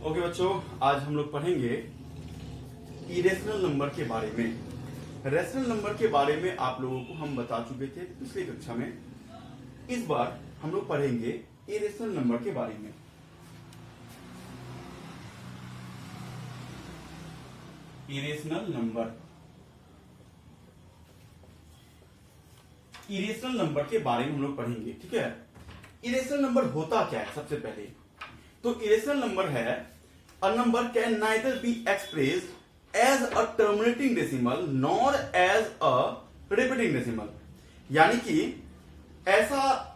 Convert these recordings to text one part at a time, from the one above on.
Okay बच्चों, आज हम लोग पढ़ेंगे इरेशनल नंबर के बारे में। रेशनल नंबर के बारे में आप लोगों को हम बता चुके थे पिछली कक्षा में। इस बार हम लोग पढ़ेंगे इरेशनल नंबर के बारे में। इरेशनल नंबर, इरेशनल नंबर के बारे में हम लोग पढ़ेंगे, ठीक है। इरेशनल नंबर होता क्या है? सबसे पहले तो इरेशनल नंबर है a number can neither be expressed as a terminating decimal nor as a repeating decimal। यानी कि ऐसा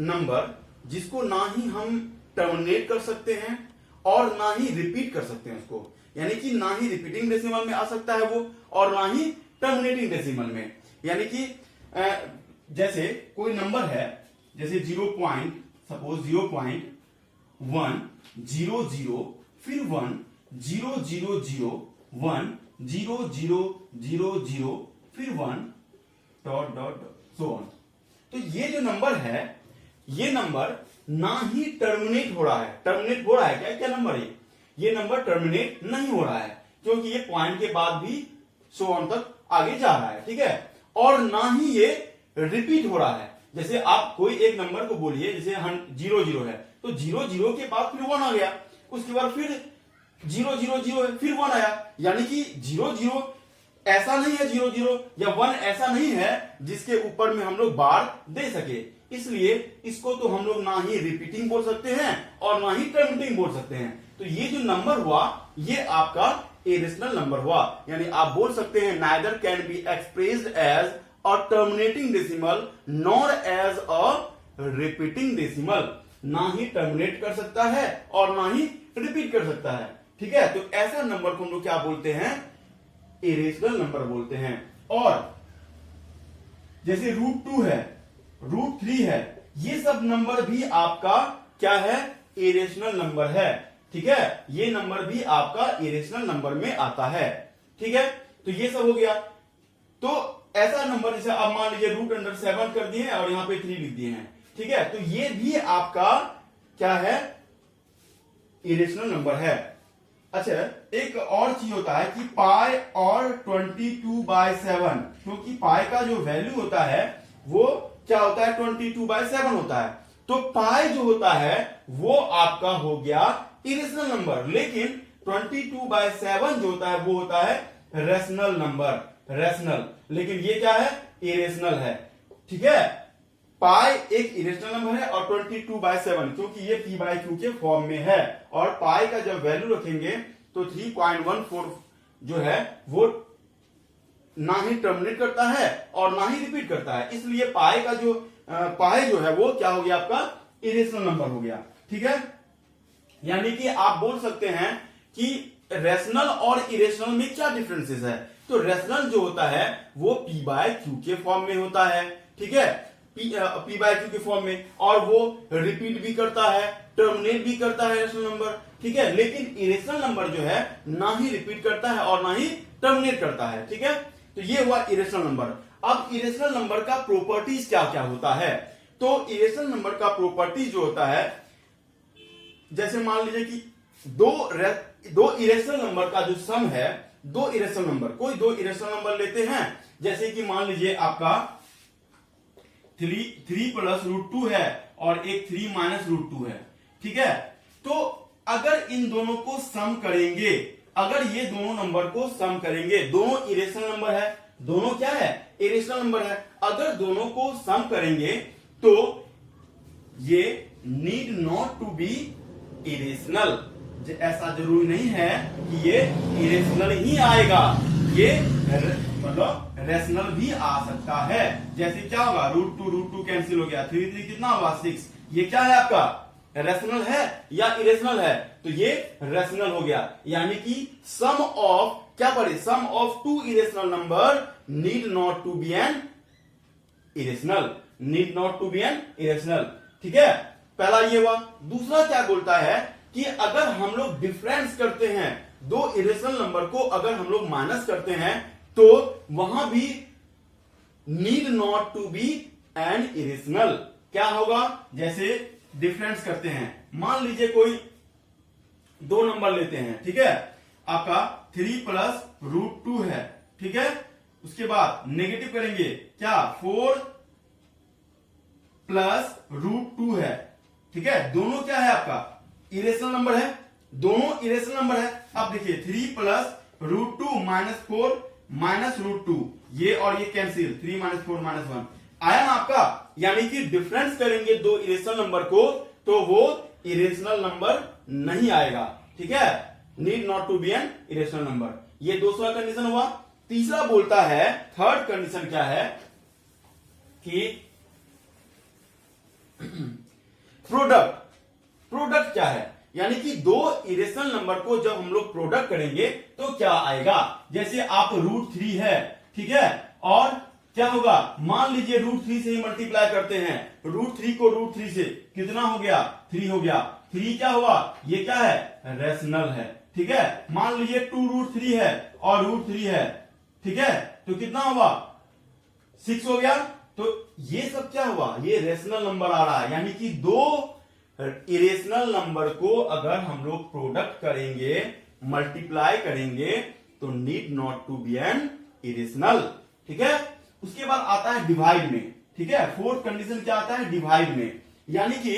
नंबर जिसको ना ही हम टर्मिनेट कर सकते हैं और ना ही रिपीट कर सकते हैं उसको, यानी कि ना ही रिपीटिंग डेसिमल में आ सकता है वो और ना ही टर्मिनेटिंग डेसिमल में। यानी कि जैसे कोई नंबर है, जैसे 0.100 फिर 1 0 0 0 1 0 0 0 0 फिर 1 डॉट डॉट सो ऑन। तो ये जो नंबर है, ये नंबर ना ही टर्मिनेट हो रहा है। टर्मिनेट हो रहा है क्या? क्या नंबर है ये नंबर टर्मिनेट नहीं हो रहा है, क्योंकि ये पॉइंट के बाद भी सो ऑन तक आगे जा रहा है, ठीक है। और ना ही ये रिपीट हो रहा है। जैसे आप कोई एक नंबर को बोलिए, जैसे 0 0 है, तो 0 0 के बाद फिर 1 आ गया, उसके बाद फिर 0 0 0 है, फिर 1 आया। यानी कि 0 0 ऐसा नहीं है, 0 0 या 1 ऐसा नहीं है जिसके ऊपर में हम लोग बार दे सके। इसलिए इसको तो हम लोग ना ही रिपीटिंग बोल सकते हैं और ना ही टर्मिनेटिंग बोल सकते हैं। तो ये जो नंबर हुआ, ये आपका इरेशनल नंबर हुआ। यानी आप बोल सकते हैं neither can be expressed as a terminating decimal nor as a repeating decimal. ना ही टर्मिनेट कर सकता है और ना ही रिपीट कर सकता है, ठीक है। तो ऐसा नंबर को हम लोग क्या बोलते हैं? इरेशनल नंबर बोलते हैं। और जैसे √2 है, √3 है, ये सब नंबर भी आपका क्या है? इरेशनल नंबर है, ठीक है। ये नंबर भी आपका इरेशनल नंबर में आता है, ठीक है। तो ये सब हो गया। तो ऐसा नंबर जैसे आप मान लीजिए √7 कर दिए और यहां पे 3 लिख दिए हैं, ठीक है। तो ये भी आपका क्या है? इरेशनल नंबर है। अच्छा, एक और चीज होता है कि पाई और 22/7, क्योंकि पाई का जो वैल्यू होता है वो क्या होता है? 22/7 होता है। तो पाई जो होता है वो आपका हो गया इरेशनल नंबर, लेकिन 22/7 जो होता है वो होता है रेशनल नंबर, रेशनल। लेकिन ये क्या है? इरेशनल है, ठीक है। पाई एक इरेशनल नंबर है और 22/7 क्योंकि ये p/q के फॉर्म में है। और पाई का जब वैल्यू रखेंगे तो 3.14 जो है वो ना ही टर्मिनेट करता है और ना ही रिपीट करता है। इसलिए पाई का जो पाई जो है वो क्या हो गया? आपका इरेशनल नंबर हो गया, ठीक है। यानी कि आप बोल सकते हैं कि रेशनल और इरेशनल में क्या डिफरेंसेस है। तो रेशनल जो होता है वो p/q के फॉर्म में होता है, ठीक है, p/q के फॉर्म में, और वो रिपीट भी करता है, टर्मिनेट भी करता है रेशनल नंबर, ठीक है। लेकिन इरेशनल नंबर जो है ना ही रिपीट करता है और ना ही टर्मिनेट करता है, ठीक है। तो ये हुआ इरेशनल नंबर। अब इरेशनल नंबर का प्रॉपर्टीज क्या क्या होता है? तो इरेशनल नंबर का प्रॉपर्टीज जो होता है, जैसे मान लीजिए कि दो इरेशनल नंबर का जो सम है, दो इरेशनल नंबर, कोई दो इरेशनल नंबर लेते हैं, जैसे कि मान लीजिए आपका 3 + √2 है और एक 3 - √2 है, ठीक है। तो अगर इन दोनों को सम करेंगे, अगर ये दोनों नंबर को सम करेंगे, दोनों इरेशनल नंबर है, दोनों क्या है? इरेशनल नंबर है। अगर दोनों को सम करेंगे तो ये need not to be irrational. ऐसा जरूरी नहीं है कि ये इरेशनल ही आएगा, ये मतलब रेशनल भी आ सकता है। जैसे क्या होगा? √2 कैंसिल हो गया, 3 3 कितना होगा? 6। ये क्या है आपका? रेशनल है या इरेशनल है? तो ये रेशनल हो गया। यानी कि सम ऑफ क्या पढ़े? Sum of 2 irrational number need not to be an irrational, need not to be an irrational, ठीक है। पहला ये हुआ। दूसरा क्या बोलता है कि अगर हम लोग डिफरेंस करते हैं, दो इरेशनल नंबर को अगर हम लोग माइनस करते हैं तो वहां भी need not to be an irrational. क्या होगा? जैसे डिफरेंस करते हैं, मान लीजिए कोई दो नंबर लेते हैं, ठीक है, आपका 3 प्लस रूट 2 है, ठीक है, उसके बाद नेगेटिव करेंगे क्या, 4 प्लस रूट 2 है, ठीक है, दोनों क्या है आपका इरेशनल नंबर है, दोनों इरेशनल नंबर है। अब देखिए 3 plus root 2 minus 4 minus root 2, ये और ये कैंसिल, 3 माइनस 4 माइनस 1 आया ना आपका, यानी कि डिफरेंस करेंगे दो इरेशनल नंबर को तो वो इरेशनल नंबर नहीं आएगा, ठीक है, need not to be an irrational number. ये दूसरा कंडीशन हुआ। तीसरा बोलता है, थर्ड कंडीशन क्या है कि प्रोडक्ट, प्रोडक्ट क्या है, यानी कि दो इरेशनल नंबर को जब हम लोग प्रोडक्ट करेंगे तो क्या आएगा, जैसे आप रूट 3 है, ठीक है, और क्या होगा, मान लीजिए रूट 3 से ही मल्टीप्लाई करते हैं, रूट 3 को रूट 3 से कितना हो गया, 3 हो गया, 3 क्या हुआ, ये क्या है, रेशनल है, ठीक है, मान लीजिए 2 रूट 3 है और रूट 3 है, ठीक है, तो कितना हुआ, 6 हो गया। तो ये सब क्या हुआ, ये रेशनल नंबर आ रहा है, यानी कि दो इरेशनल नंबर को अगर हम लोग प्रोडक्ट करेंगे, मल्टीप्लाई करेंगे तो need not to be an irrational, ठीक है। उसके बाद आता है डिवाइड में, ठीक है, फोर्थ कंडीशन क्या आता है, डिवाइड में, यानी कि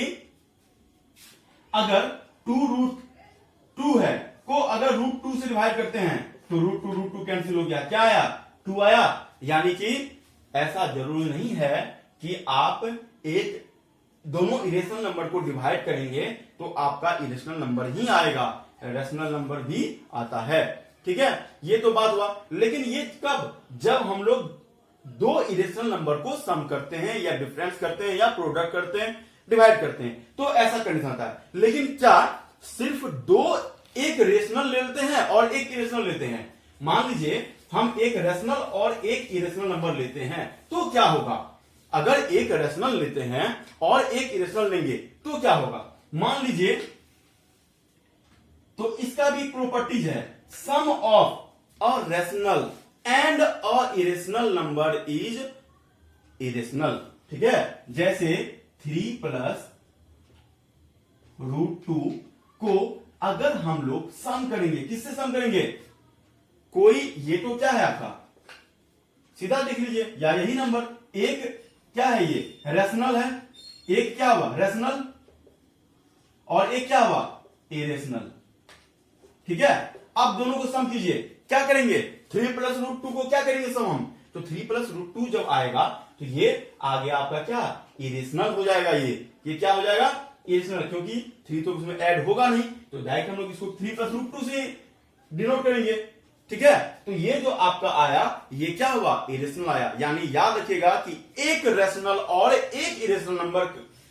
अगर 2 रूट 2 है को अगर रूट 2 से डिवाइड करते हैं तो रूट 2 कैंसिल हो गया, क्या आया, 2 आया, यानी कि ऐसा जरूरी नहीं है कि आप एक दोनों इरेशनल नंबर को डिवाइड करेंगे तो आपका इरेशनल नंबर ही आएगा, रेशनल नंबर भी आता है, ठीक है, ये तो बात हुआ। लेकिन ये कब, जब हम लोग दो इरेशनल नंबर को सम करते हैं या डिफरेंस करते हैं या प्रोडक्ट करते हैं, डिवाइड करते हैं, तो ऐसा कंडीशन आता है। लेकिन क्या सिर्फ दो, एक रेशनल लेते हैं और एक इरेशनल लेते हैं, मान लीजिए हम एक रेशनल और एक इरेशनल नंबर लेते हैं तो क्या होगा, अगर एक रेशनल लेते हैं और एक इरेशनल लेंगे तो क्या होगा, मान लीजिए, तो इसका भी प्रॉपर्टीज है, sum of a rational and a irrational number is irrational, ठीक है, जैसे 3 प्लस रूट 2 को अगर हम लोग सम करेंगे, किससे सम करेंगे, कोई, ये तो क्या है आपका, सीधा देख लीजिए, या यही नंबर, एक क्या है, ये रेशनल है, एक क्या हुआ रेशनल और एक क्या हुआ इरेशनल, ठीक है। अब दोनों को सम कीजिए, क्या करेंगे, 3 प्लस रूट 2 को क्या करेंगे सम हम, तो 3 प्लस रूट 2 जब आएगा तो ये आगे आपका क्या इरेशनल हो जाएगा, ये क्या हो जाएगा इरेशनल, क्योंकि 3 तो उसमें ऐड होगा नहीं, तो डायरेक्ट हम लोग इसको 3 प्लस रूट 2 से डिनोट करेंगे, ठीक है। तो ये जो आपका आया ये क्या हुआ, इरेशनल आया, यानी याद रखिएगा कि एक रेशनल और एक इरेशनल नंबर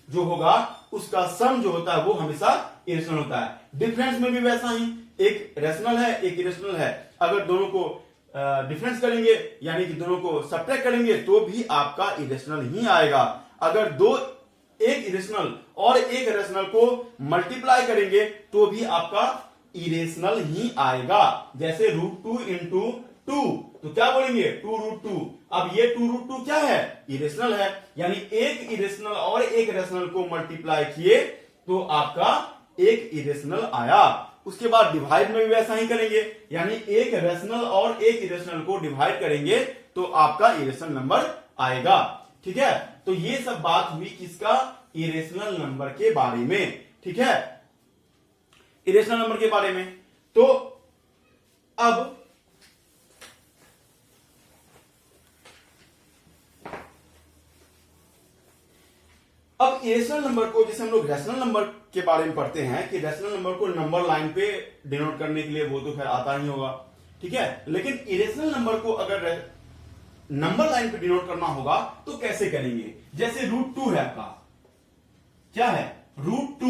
जो होगा उसका सम जो होता है वो हमेशा इरेशनल होता है। डिफरेंस में भी वैसा ही, एक रेशनल है एक इरेशनल है, अगर दोनों को डिफरेंस करेंगे यानी कि दोनों को सब्ट्रैक्ट करेंगे तो भी आपका इरेशनल ही आएगा। अगर दो, एक इरेशनल और एक रेशनल को मल्टीप्लाई करेंगे तो भी आपका इरेशनल ही आएगा, जैसे रूट 2 इंटू 2, तो क्या बोलेंगे 2 रूट 2, अब ये 2 रूट 2 क्या है, इरेशनल है, यानी एक इरेशनल और एक रेशनल को मल्टीप्लाई किए तो आपका एक इरेशनल आया। उसके बाद डिवाइड में भी वैसा ही करेंगे, यानी एक रेशनल और एक इरेशनल को डिवाइड करेंगे तो आपका इरेशनल नंबर आएगा, ठीक है। तो ये सब बात हुई किसका, इरेशनल नंबर के बारे में, ठीक है, इरेशनल नंबर के बारे में। तो अब इरेशनल नंबर को, जैसे हम लोग रैशनल नंबर के बारे में पढ़ते हैं कि रैशनल नंबर को नंबर लाइन पे डिनोट करने के लिए वो तो खैर आता ही होगा, ठीक है, लेकिन इरेशनल नंबर को अगर नंबर लाइन पे डिनोट करना होगा तो कैसे करेंगे, जैसे रूट 2 है आपका, क्या है रूट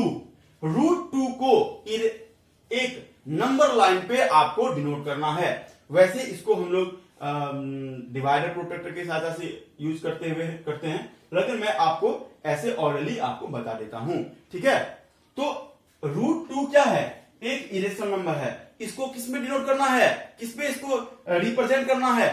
2 को एक नंबर लाइन पे आपको डिनोट करना है। वैसे इसको हम लोग डिवाइडर प्रोटेक्टर की सहायता से यूज करते हैं, लेकिन मैं आपको ऐसे ऑरली आपको बता देता हूं, ठीक है। तो रूट 2 क्या है, एक इरेशनल नंबर है, इसको किस में डिनोट करना है, किस पे इसको रिप्रेजेंट करना है,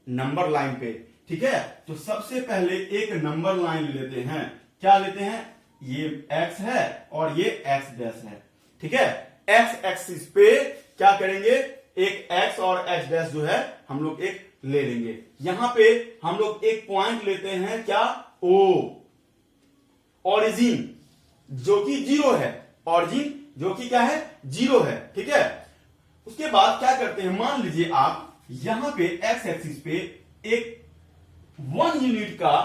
नंबर लाइन पे, ठीक है। तो सबसे पहले एक नंबर लाइन लेते हैं, क्या लेते हैं, ये x है और ये x डैश है, ठीक है। एक्स एक्सिस पे क्या करेंगे, एक एक्स और एक्स डैश जो है हम लोग एक ले लेंगे। यहां पे हम लोग एक पॉइंट लेते हैं क्या, ओ, ओरिजिन जो कि 0 है, ओरिजिन जो कि क्या है 0 है, ठीक है। उसके बाद क्या करते हैं, मान लीजिए आप यहां पे एक्स एक्सिस पे एक 1 यूनिट का,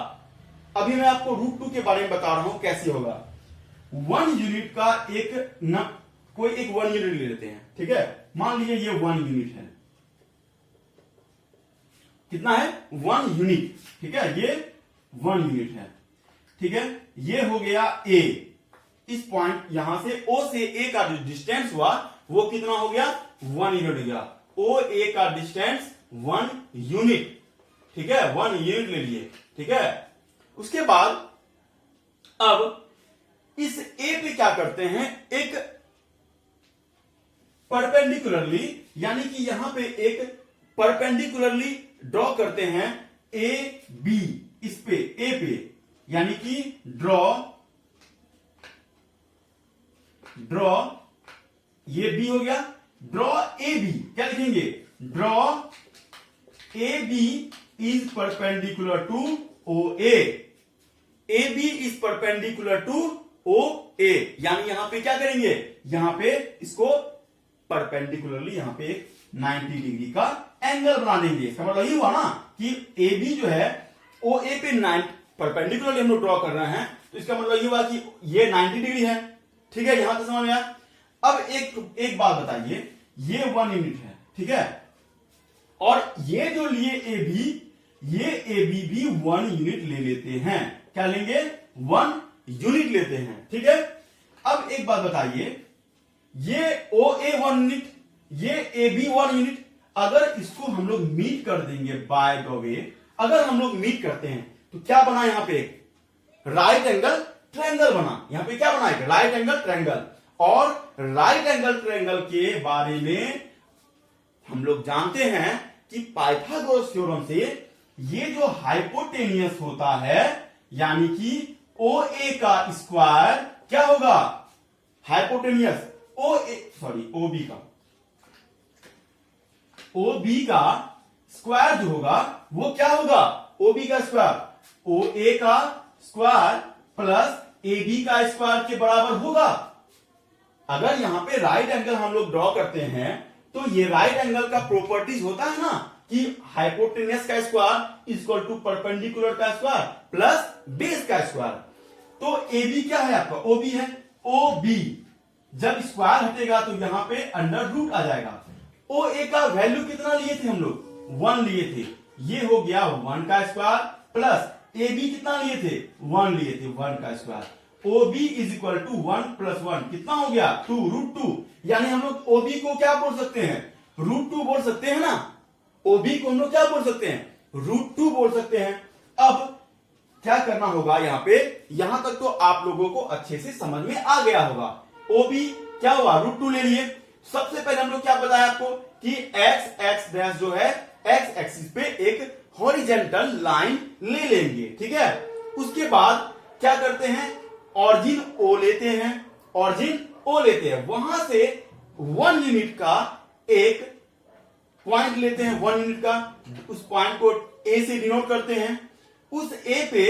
अभी मैं आपको √2 के बारे में बता रहा हूं कैसे होगा। 1 यूनिट का कोई एक 1 यूनिट ले लेते हैं, ठीक है। मान लीजिए ये 1 यूनिट है, कितना है 1 यूनिट, ठीक है, ये 1 यूनिट है, ठीक है। ये हो गया ए, इस पॉइंट यहां से ओ से ए का जो डिस्टेंस हुआ वो कितना हो गया 1 यूनिट हो गया। ओ ए का डिस्टेंस 1 यूनिट, ठीक है, 1 यूनिट ले लिए, ठीक है। उसके बाद अब इस ए पे क्या करते हैं, एक परपेंडिकुलरली, यानी कि यहां पे एक परपेंडिकुलरली ड्रॉ करते हैं ए बी, इस पे ए पे, यानी कि ड्रॉ ये बी हो गया, ड्रॉ ए बी, क्या लिखेंगे, draw A B is perpendicular to O A B is perpendicular to O A, यानी यहां पे क्या करेंगे, यहां पे इसको परपेंडिकुलरली यहां पे 90 डिग्री का एंगल बना देंगे। इसका मतलब ये हुआ ना कि ए बी जो है ओ ए पे 9 परपेंडिकुलरली हम लोग ड्रॉ कर रहे हैं, तो इसका मतलब ये हुआ कि ये 90 डिग्री है, ठीक है, यहां तक समझ में आया। अब एक बात बताइए, ये 1 यूनिट है, ठीक है, और ये जो लिए ए बी, ये ए बी भी 1 यूनिट ले लेते हैं, क्या लेंगे 1 यूनिट लेते हैं, ठीक है। अब एक बात बताइए, ये ओ ए 1 यूनिट, ये ए बी 1 यूनिट, अगर इसको हम लोग मीट कर देंगे बाय द वे, अगर हम लोग मीट करते हैं तो क्या बना, यहां पे राइट एंगल ट्रायंगल बना, यहां पे क्या बना है राइट एंगल ट्रायंगल। और राइट एंगल ट्रायंगल के बारे में हम लोग जानते हैं कि पाइथागोरस थ्योरम से ये जो हाइपोटेनियस होता है, यानी कि ओ ए का स्क्वायर क्या होगा, हाइपोटेनियस ओ बी का स्क्वायर जो होगा वो क्या होगा, ओ बी का स्क्वायर ओ ए का स्क्वायर प्लस ए बी का स्क्वायर के बराबर होगा। अगर यहां पे राइट एंगल हम लोग ड्रॉ करते हैं तो ये राइट एंगल का प्रॉपर्टीज होता है ना कि हाइपोटेनियस का स्क्वायर इक्वल टू परपेंडिकुलर का स्क्वायर प्लस बेस का स्क्वायर। तो ए बी क्या है आपका, ओ बी है, ओ बी जब स्क्वायर हटेगा तो यहां पे अंडर रूट आ जाएगा। ओ ए का वैल्यू कितना लिए थे हम लोग 1 लिए थे, ये हो गया 1 का स्क्वायर प्लस ए बी कितना लिए थे 1 लिए थे 1 का square. O B is equal to 1 plus 1 कितना हो गया 2 √2, यानी हम लोग ओ बी को क्या बोल सकते हैं √2 बोल सकते हैं ना, ओ बी को हम लोग क्या बोल सकते हैं √2 बोल सकते हैं। अब क्या करना होगा यहां पे, यहां तक तो आप लोगों को अच्छे से समझ में आ गया होगा। ओ बी क्या हुआ √2 ले लिए। सबसे पहले हम लोग क्या बताया आपको कि एक्स एक्स डैश जो है एक्स एक्सिस पे एक हॉरिजेंटल लाइन ले लेंगे, ठीक है। उसके बाद क्या करते हैं, ऑरिजिन ओ लेते हैं, ऑरिजिन ओ लेते हैं, वहां से 1 यूनिट का एक पॉइंट लेते हैं 1 यूनिट का, उस पॉइंट को ए से डिनोट करते हैं। उस ए पे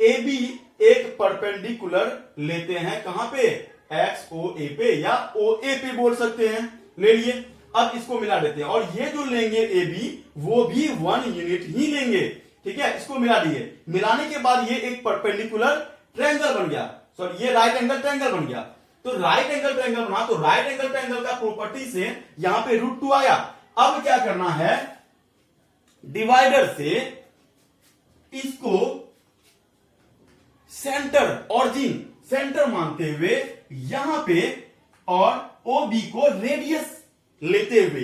ए बी एक परपेंडिकुलर लेते हैं, कहां पे एक्स ओ ए पे या ओ ए पे बोल सकते हैं, ले लिए। अब इसको मिला देते हैं और ये जो लेंगे ए बी वो भी 1 यूनिट ही लेंगे, ठीक है। इसको मिला दिए, मिलाने के बाद ये एक परपेंडिकुलर ट्रायंगल बन गया, सॉरी ये राइट एंगल ट्रायंगल बन गया। तो राइट एंगल ट्रायंगल बना तो राइट एंगल ट्रायंगल का प्रॉपर्टी से यहां पे √2 आया। अब क्या करना है, डिवाइडर से इसको सेंटर ऑरिजिन सेंटर मानते हुए यहां पे और ओ बी को रेडियस लेते हुए,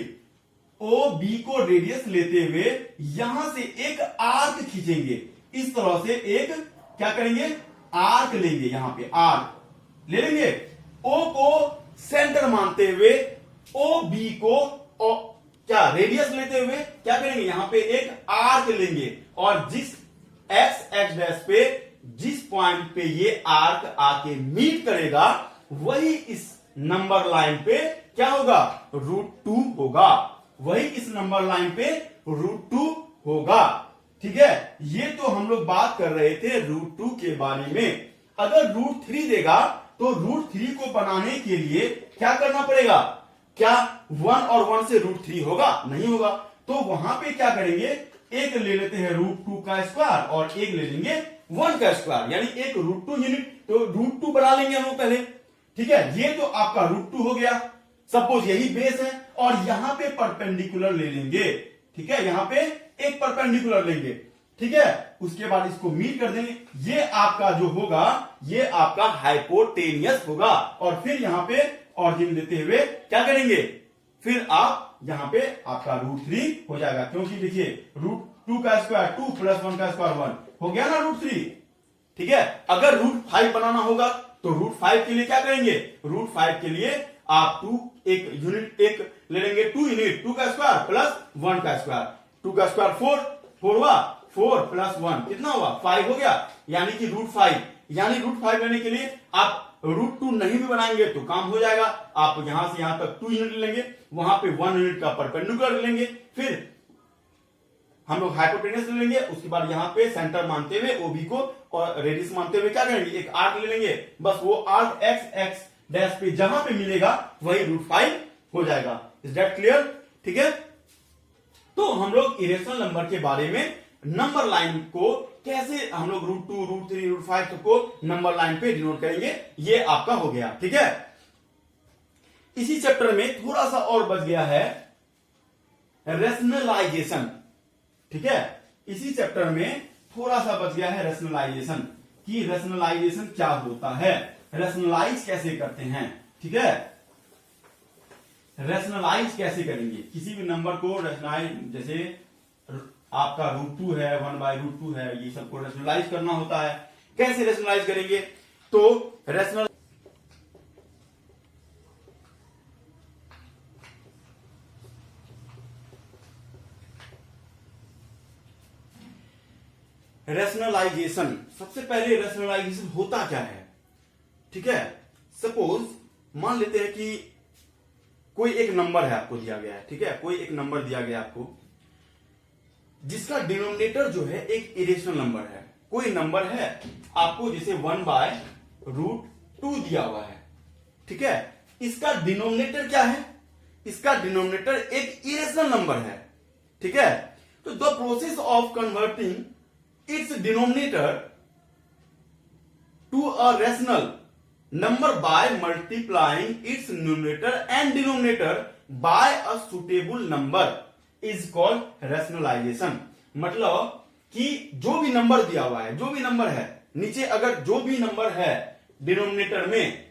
ओ बी को रेडियस लेते हुए यहां से एक आर्क खींचेंगे, इस तरह से एक क्या करेंगे आर्क लेंगे, यहां पे आर्क ले लेंगे। ओ को सेंटर मानते हुए ओ बी को क्या रेडियस लेते हुए क्या करेंगे, यहां पे एक आर्क लेंगे और जिस एक्स एक्स डैश पे जिस पॉइंट पे ये आर्क आके मीट करेगा वही इस नंबर लाइन पे क्या होगा, √2 होगा। वही इस नंबर लाइन पे √2 होगा। ठीक है, ये तो हम लोग बात कर रहे थे √2 के बारे में। अगर √3 देगा तो √3 को बनाने के लिए क्या करना पड़ेगा, क्या 1 और 1 से √3 होगा, नहीं होगा। तो वहां पे क्या करेंगे, एक ले लेते हैं √2 का स्क्वायर और एक ले लेंगे 1 का स्क्वायर, यानी एक √2 यूनिट, तो √2 बना लेंगे हम लोग पहले। ठीक है, ये तो आपका √2 हो गया, सपोज यही बेस है, और यहां पे परपेंडिकुलर ले लेंगे। ठीक है, यहां पे एक परपेंडिकुलर लेंगे। ठीक है, उसके बाद इसको मीट कर देंगे। ये आपका जो होगा, ये आपका हाइपोटेनियस होगा। और फिर यहां पे ऑरिजिन लेते हुए क्या करेंगे, फिर आप यहां पे आपका √3 हो जाएगा, क्योंकि देखिए √2 का स्क्वायर 2 + 1 का स्क्वायर 1 हो गया ना √3। ठीक है, अगर √5 बनाना होगा तो √5 के लिए क्या करेंगे, √5 के लिए आप 2 एक यूनिट एक ले लेंगे, 2 यूनिट, 2 का स्क्वायर प्लस 1 का स्क्वायर, 2 का स्क्वायर 4 हुआ, 4 + 1 कितना हुआ, 5 हो गया, यानी कि √5। यानी √5 लेने के लिए आप √2 नहीं भी बनाएंगे तो काम हो जाएगा। आप यहां से यहां तक 2 यूनिट लेंगे, वहां पे 1 यूनिट का परपेंडिकुलर लेंगे, फिर हम लोग हाइपोटेनस ले लेंगे। उसके बाद यहां पे सेंटर मानते हुए ओबी को और रेडियस मानते हुए क्या करेंगे, एक आर्क ले लेंगे। बस वो आर्क x डैश पे जहां पे मिलेगा वही √5 हो जाएगा। Is that clear? ठीक है, तो हम लोग इरेशनल नंबर के बारे में नंबर लाइन को कैसे हम लोग √2, √3, √5 को नंबर लाइन पे डिनोट करेंगे, ये आपका हो गया। ठीक है, इसी चैप्टर में थोड़ा सा और बच गया है रेशनलाइजेशन। ठीक है, इसी चैप्टर में थोड़ा सा बच गया है रेशनलाइजेशन, कि रेशनलाइजेशन क्या होता है, रेशनलाइज कैसे करते हैं। ठीक है, रेशनलाइज कैसे करेंगे किसी भी नंबर को, रेशनलाइज जैसे आपका √2 है, 1/√2 है, ये सबको रेशनलाइज करना होता है। कैसे रेशनलाइज करेंगे, तो रेशनल रेशनलाइजेशन, सबसे पहले रेशनलाइजेशन होता क्या है। ठीक है, सपोज मान लेते हैं कि कोई एक नंबर है आपको दिया गया है। ठीक है, कोई एक नंबर दिया गया आपको, जिसका डिनोमिनेटर जो है एक इरेशनल नंबर है। कोई नंबर है आपको जैसे 1/√2 दिया हुआ है। ठीक है, इसका डिनोमिनेटर क्या है, इसका डिनोमिनेटर एक इरेशनल नंबर है। ठीक है, तो the process of converting its denominator to a rational number by multiplying its numerator and denominator by a suitable number is called rationalization। मतलब कि जो भी नंबर दिया हुआ है, जो भी नंबर है नीचे, अगर जो भी नंबर है डिनोमिनेटर में,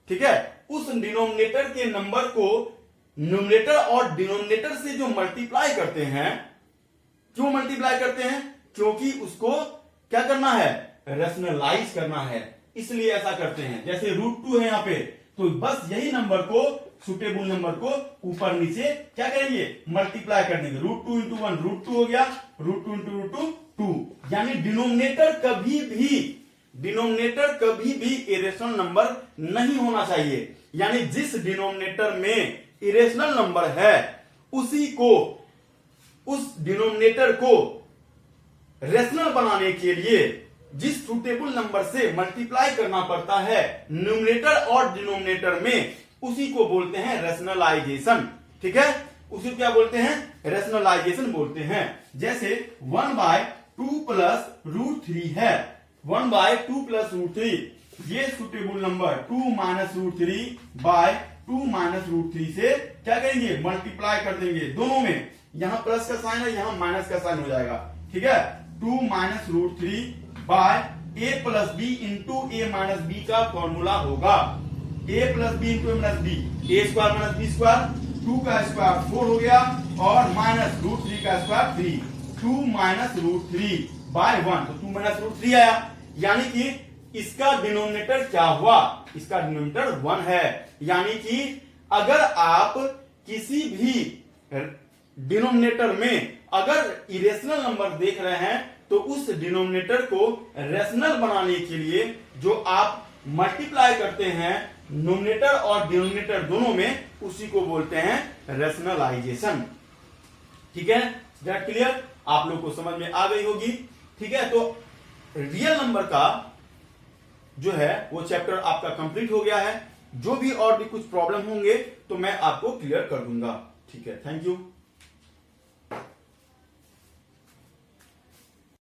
ठीक है, उस डिनोमिनेटर के नंबर को न्यूमरेटर और डिनोमिनेटर से जो मल्टीप्लाई करते हैं, क्यों मल्टीप्लाई करते हैं, क्योंकि उसको क्या करना है, रेशनलाइज करना है, इसलिए ऐसा करते हैं। जैसे √2 है यहां पे, तो बस यही नंबर को, सुटेबल नंबर को ऊपर नीचे क्या करेंगे, मल्टीप्लाई कर देंगे। √2 × 1 √2 हो गया, √2 × √2 2। यानी डिनोमिनेटर कभी भी इरेशनल नंबर नहीं होना चाहिए। यानी जिस डिनोमिनेटर में इरेशनल नंबर है उसी को, उस डिनोमिनेटर को रेशनल बनाने के लिए जिस सुटेबल नंबर से मल्टीप्लाई करना पड़ता है न्यूमरेटर और डिनोमिनेटर में, उसी को बोलते हैं रेशनलाइजेशन। ठीक है, उसी क्या बोलते हैं, रेशनलाइजेशन बोलते हैं। जैसे 1/2 + √3 है, 1/2 + √3, ये सुटेबल नंबर 2 - √3/2 - √3 से क्या करेंगे, मल्टीप्लाई कर देंगे दोनों में। यहां प्लस का साइन है, यहां माइनस का साइन हो जाएगा। ठीक है, 2 - √3/a + b × a - b का फॉर्मूला होगा a + b × a - b, a² - b², 2 का स्क्वायर 4 हो गया, और -√3 का स्क्वायर 3, 2 - √3/1, तो 2 - √3 आया। यानी कि इसका डिनोमिनेटर क्या हुआ, इसका डिनोमिनेटर 1 है। यानी कि अगर आप किसी भी डिनोमिनेटर में अगर इरेशनल नंबर देख रहे हैं तो उस डिनोमिनेटर को रेशनल बनाने के लिए जो आप मल्टीप्लाई करते हैं नोमिनेटर और डिनोमिनेटर दोनों में, उसी को बोलते हैं रेशनलाइजेशन। ठीक है, दैट क्लियर, आप लोग को समझ में आ गई होगी। ठीक है, तो रियल नंबर का जो है वो चैप्टर आपका कंप्लीट हो गया है। जो भी और भी कुछ प्रॉब्लम होंगे तो मैं आपको क्लियर कर दूंगा। ठीक है, थैंक यू।